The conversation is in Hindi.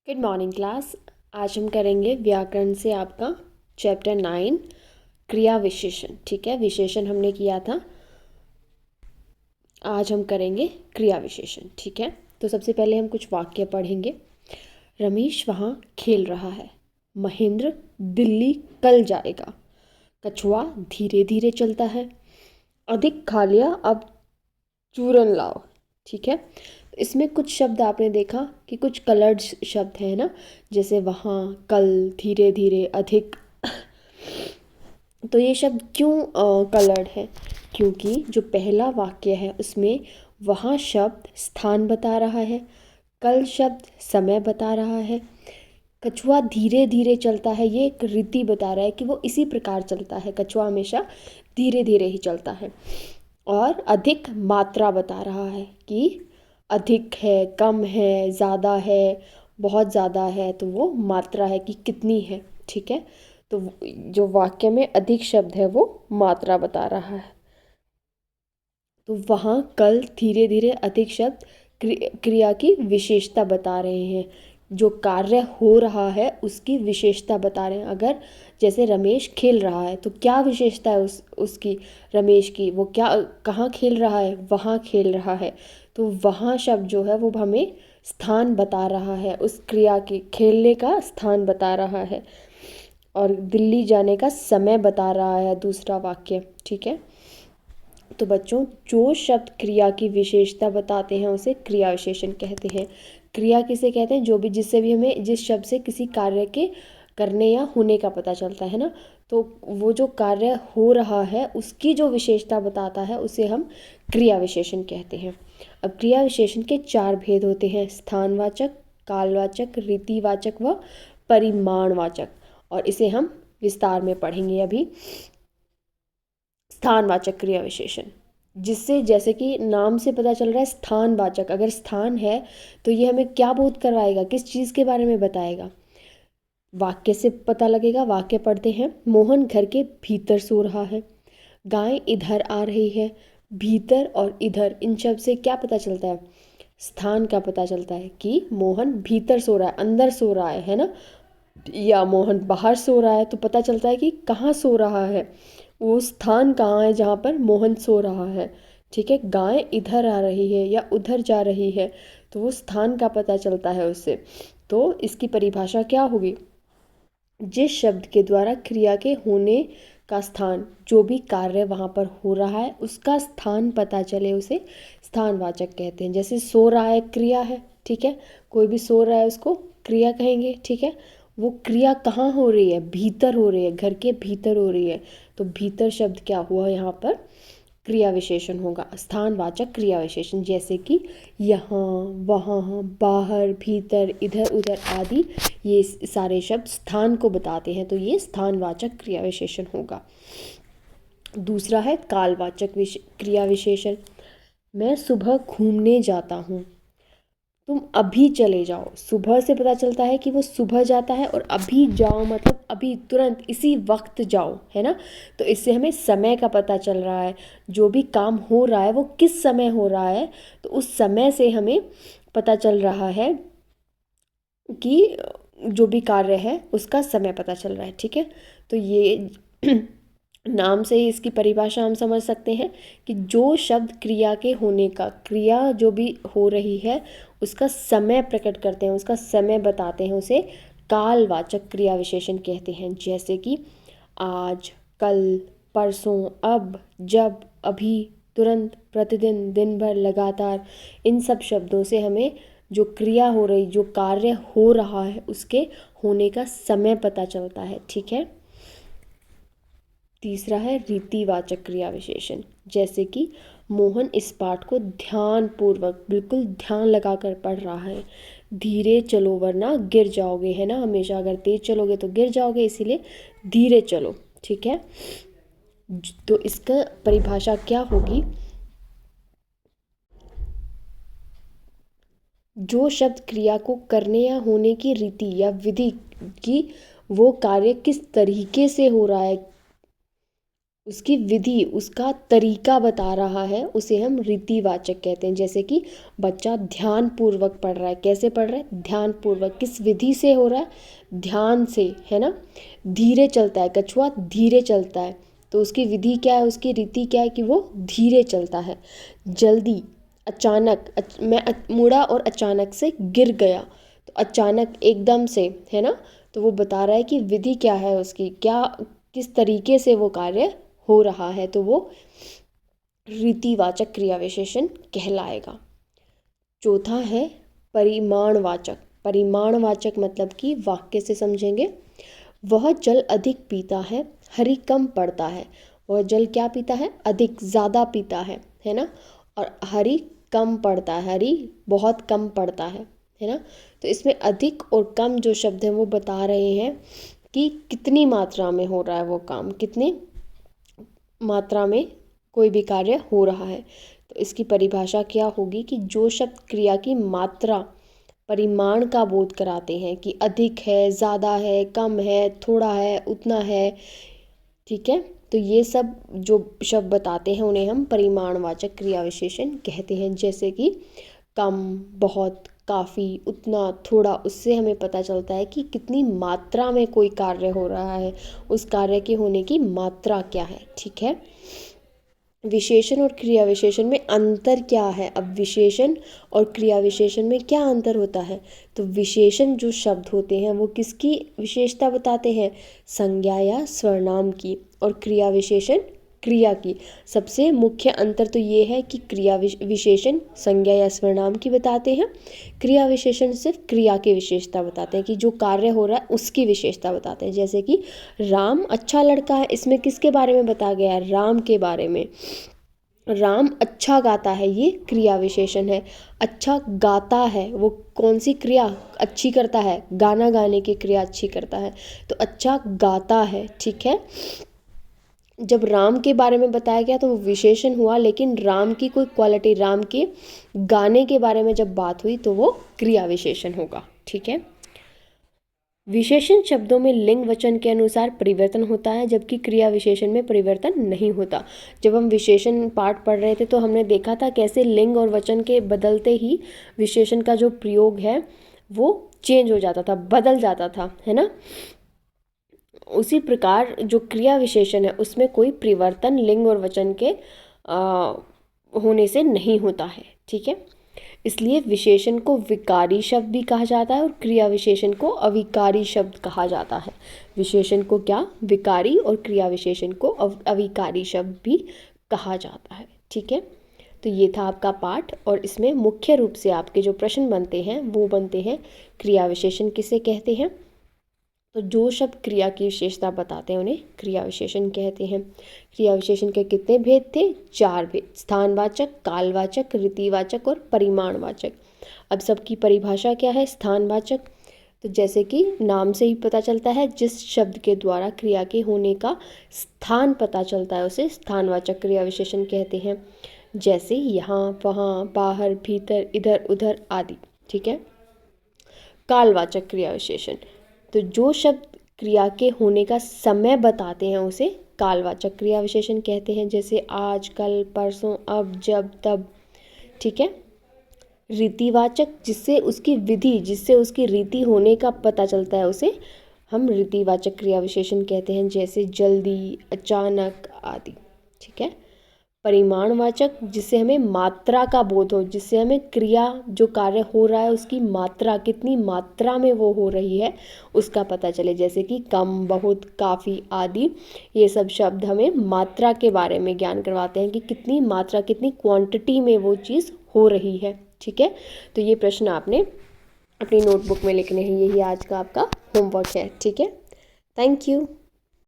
Good morning class. आज हम करेंगे व्याकरण से आपका चैप्टर 9 क्रिया विशेषण। ठीक है, विशेषण हमने किया था, आज हम करेंगे क्रिया विशेषण। ठीक है, तो सबसे पहले हम कुछ वाक्य पढ़ेंगे। रमेश वहाँ खेल रहा है। महेंद्र दिल्ली कल जाएगा। कछुआ धीरे धीरे चलता है। अधिक खा लिया, अब चूरन लाओ। ठीक है, इसमें कुछ शब्द आपने देखा कि कुछ कलर्ड शब्द हैं ना, जैसे वहाँ, कल, धीरे धीरे, अधिक। तो ये शब्द क्यों कलर्ड है? क्योंकि जो पहला वाक्य है उसमें वहाँ शब्द स्थान बता रहा है, कल शब्द समय बता रहा है, कछुआ धीरे धीरे चलता है, ये एक रीति बता रहा है कि वो इसी प्रकार चलता है, कछुआ हमेशा धीरे धीरे ही चलता है। और अधिक मात्रा बता रहा है कि अधिक है, कम है, ज़्यादा है, बहुत ज़्यादा है, तो वो मात्रा है कि कितनी है। ठीक है, तो जो वाक्य में अधिक शब्द है वो मात्रा बता रहा है। तो वहाँ कल, धीरे धीरे, अधिक शब्द क्रिया की विशेषता बता रहे हैं, जो कार्य हो रहा है उसकी विशेषता बता रहे हैं। अगर जैसे रमेश खेल रहा है तो क्या विशेषता है उसकी, रमेश की, वो क्या, कहाँ खेल रहा है, वहाँ खेल रहा है। तो वहाँ शब्द जो है वो हमें स्थान बता रहा है, उस क्रिया के खेलने का स्थान बता रहा है। और दिल्ली जाने का समय बता रहा है दूसरा वाक्य। ठीक है, तो बच्चों जो शब्द क्रिया की विशेषता बताते हैं उसे क्रिया विशेषण कहते हैं। क्रिया किसे कहते हैं? जो भी, जिससे भी हमें, जिस शब्द से किसी कार्य के करने या होने का पता चलता है ना, तो वो जो कार्य हो रहा है उसकी जो विशेषता बताता है उसे हम क्रिया विशेषण कहते हैं। अब क्रिया विशेषण के 4 भेद होते हैं: स्थानवाचक, कालवाचक, रीतिवाचक व परिमाणवाचक। और इसे हम विस्तार में पढ़ेंगे अभी। स्थानवाचक क्रिया विशेषण, जिससे, जैसे कि नाम से पता चल रहा है स्थानवाचक, अगर स्थान है तो ये हमें क्या बोध करवाएगा, किस चीज़ के बारे में बताएगा? वाक्य से पता लगेगा। वाक्य पढ़ते हैं। मोहन घर के भीतर सो रहा है। गाय इधर आ रही है। भीतर और इधर, इन शब्द से क्या पता चलता है? स्थान का पता चलता है कि मोहन भीतर सो रहा है, अंदर सो रहा है ना, या मोहन बाहर सो रहा है, तो पता चलता है कि कहाँ सो रहा है, वो स्थान कहाँ है जहाँ पर मोहन सो रहा है। ठीक है, गाय इधर आ रही है या उधर जा रही है, तो वो स्थान का पता चलता है उससे। तो इसकी परिभाषा क्या होगी? जिस शब्द के द्वारा क्रिया के होने का स्थान, जो भी कार्य वहाँ पर हो रहा है उसका स्थान पता चले, उसे स्थानवाचक कहते हैं। जैसे सो रहा है क्रिया है, ठीक है, कोई भी सो रहा है उसको क्रिया कहेंगे। ठीक है, वो क्रिया कहाँ हो रही है? भीतर हो रही है, घर के भीतर हो रही है, तो भीतर शब्द क्या हुआ यहाँ पर? क्रिया विशेषण होगा, स्थानवाचक क्रिया विशेषण। जैसे कि यहाँ, वहाँ, बाहर, भीतर, इधर उधर आदि, ये सारे शब्द स्थान को बताते हैं, तो ये स्थानवाचक क्रिया विशेषण होगा। दूसरा है कालवाचक क्रिया विशेषण। मैं सुबह घूमने जाता हूँ। तुम अभी चले जाओ, सुबह से पता चलता है कि वो सुबह जाता है, और अभी जाओ मतलब अभी, तुरंत, इसी वक्त जाओ, है ना। तो इससे हमें समय का पता चल रहा है, जो भी काम हो रहा है वो किस समय हो रहा है, तो उस समय से हमें पता चल रहा है कि जो भी कार्य है उसका समय पता चल रहा है। ठीक है, तो ये नाम से ही इसकी परिभाषा हम समझ सकते हैं कि जो शब्द क्रिया के होने का, क्रिया जो भी हो रही है उसका समय प्रकट करते हैं, उसका समय बताते हैं, उसे कालवाचक क्रिया विशेषण कहते हैं। जैसे कि आज, कल, परसों, अब, जब, अभी, तुरंत, प्रतिदिन, दिन भर, लगातार, इन सब शब्दों से हमें जो क्रिया हो रही, जो कार्य हो रहा है उसके होने का समय पता चलता है। ठीक है, तीसरा है रीतिवाचक क्रिया विशेषण। जैसे कि मोहन इस पाठ को ध्यान पूर्वक, बिल्कुल ध्यान लगाकर पढ़ रहा है। धीरे चलो वरना गिर जाओगे, है ना, हमेशा अगर तेज चलोगे तो गिर जाओगे, इसीलिए धीरे चलो। ठीक है, तो इसका परिभाषा क्या होगी? जो शब्द क्रिया को करने या होने की रीति या विधि की, वो कार्य किस तरीके से हो रहा है, उसकी विधि, उसका तरीका बता रहा है, उसे हम रीतिवाचक कहते हैं। जैसे कि बच्चा ध्यान पूर्वक पढ़ रहा है। कैसे पढ़ रहा है? ध्यान पूर्वक। किस विधि से हो रहा है? ध्यान से, है ना। धीरे चलता है, कछुआ धीरे चलता है, तो उसकी विधि क्या है, उसकी रीति क्या है कि वो धीरे चलता है। जल्दी, अचानक, मैं मुड़ा और अचानक से गिर गया, तो अचानक, एकदम से, है ना। तो वो बता रहा है कि विधि क्या है उसकी, क्या किस तरीके से वो कार्य हो रहा है, तो वो रीतिवाचक क्रिया विशेषण कहलाएगा। चौथा है परिमाणवाचक। परिमाणवाचक मतलब कि वाक्य से समझेंगे। वह जल अधिक पीता है, हरि कम पड़ता है। वह जल क्या पीता है? अधिक, ज़्यादा पीता है ना। और हरि कम पड़ता है, हरि बहुत कम पड़ता है ना। तो इसमें अधिक और कम जो शब्द हैं वो बता रहे हैं कि कितनी मात्रा में हो रहा है वो काम, कितनी मात्रा में कोई भी कार्य हो रहा है। तो इसकी परिभाषा क्या होगी कि जो शब्द क्रिया की मात्रा, परिमाण का बोध कराते हैं कि अधिक है, ज़्यादा है, कम है, थोड़ा है, उतना है, ठीक है। तो ये सब जो शब्द बताते हैं उन्हें हम परिमाणवाचक क्रिया विशेषण कहते हैं। जैसे कि कम, बहुत, काफ़ी, उतना, थोड़ा, उससे हमें पता चलता है कि कितनी मात्रा में कोई कार्य हो रहा है, उस कार्य के होने की मात्रा क्या है, ठीक है। विशेषण और क्रिया विशेषण में अंतर क्या है? अब विशेषण और क्रिया विशेषण में क्या अंतर होता है? तो विशेषण जो शब्द होते हैं वो किसकी विशेषता बताते हैं? संज्ञा या सर्वनाम की। और क्रिया विशेषण क्रिया की। सबसे मुख्य अंतर तो ये है कि क्रिया विशेषण संज्ञा या सर्वनाम की बताते हैं, क्रिया विशेषण सिर्फ क्रिया की विशेषता बताते हैं कि जो कार्य हो रहा है उसकी विशेषता बताते हैं। जैसे कि राम अच्छा लड़का है, इसमें किसके बारे में बताया गया है? राम के बारे में। राम अच्छा गाता है, ये क्रिया विशेषण है। अच्छा गाता है, वो कौन सी क्रिया अच्छी करता है? गाना गाने की क्रिया अच्छी करता है, तो अच्छा गाता है, ठीक है। जब राम के बारे में बताया गया तो वो विशेषण हुआ, लेकिन राम की कोई क्वालिटी, राम के गाने के बारे में जब बात हुई तो वो क्रिया विशेषण होगा, ठीक है। विशेषण शब्दों में लिंग वचन के अनुसार परिवर्तन होता है, जबकि क्रिया विशेषण में परिवर्तन नहीं होता। जब हम विशेषण पाठ पढ़ रहे थे तो हमने देखा था कैसे लिंग और वचन के बदलते ही विशेषण का जो प्रयोग है वो चेंज हो जाता था, बदल जाता था, है ना। उसी प्रकार जो क्रिया विशेषण है उसमें कोई परिवर्तन लिंग और वचन के होने से नहीं होता है, ठीक है। इसलिए विशेषण को विकारी शब्द भी कहा जाता है और क्रिया विशेषण को अविकारी शब्द कहा जाता है। विशेषण को क्या? विकारी, और क्रिया विशेषण को अविकारी शब्द भी कहा जाता है, ठीक है। तो ये था आपका पाठ, और इसमें मुख्य रूप से आपके जो प्रश्न बनते हैं वो बनते हैं क्रिया विशेषण किसे कहते हैं। तो जो शब्द क्रिया की विशेषता बताते हैं उन्हें क्रिया विशेषण कहते हैं। क्रिया विशेषण के कितने भेद थे? 4 भेद: स्थानवाचक, कालवाचक, रीतिवाचक और परिमाणवाचक। अब सबकी परिभाषा क्या है? स्थानवाचक, तो जैसे कि नाम से ही पता चलता है, जिस शब्द के द्वारा क्रिया के होने का स्थान पता चलता है उसे स्थानवाचक क्रिया विशेषण कहते हैं। जैसे यहाँ, वहाँ, बाहर, भीतर, इधर, उधर आदि, ठीक है। कालवाचक क्रिया विशेषण, तो जो शब्द क्रिया के होने का समय बताते हैं उसे कालवाचक क्रिया विशेषण कहते हैं। जैसे आज, कल, परसों, अब, जब, तब, ठीक है। रीतिवाचक, जिससे उसकी विधि, जिससे उसकी रीति होने का पता चलता है उसे हम रीतिवाचक क्रिया विशेषण कहते हैं। जैसे जल्दी, अचानक आदि, ठीक है। परिमाणवाचक, जिससे हमें मात्रा का बोध हो, जिससे हमें क्रिया जो कार्य हो रहा है उसकी मात्रा, कितनी मात्रा में वो हो रही है उसका पता चले। जैसे कि कम, बहुत, काफ़ी आदि, ये सब शब्द हमें मात्रा के बारे में ज्ञान करवाते हैं कि कितनी मात्रा, कितनी क्वांटिटी में वो चीज़ हो रही है, ठीक है। तो ये प्रश्न आपने अपनी नोटबुक में लिखने हैं, यही आज का आपका होमवर्क है, ठीक है। Thank you.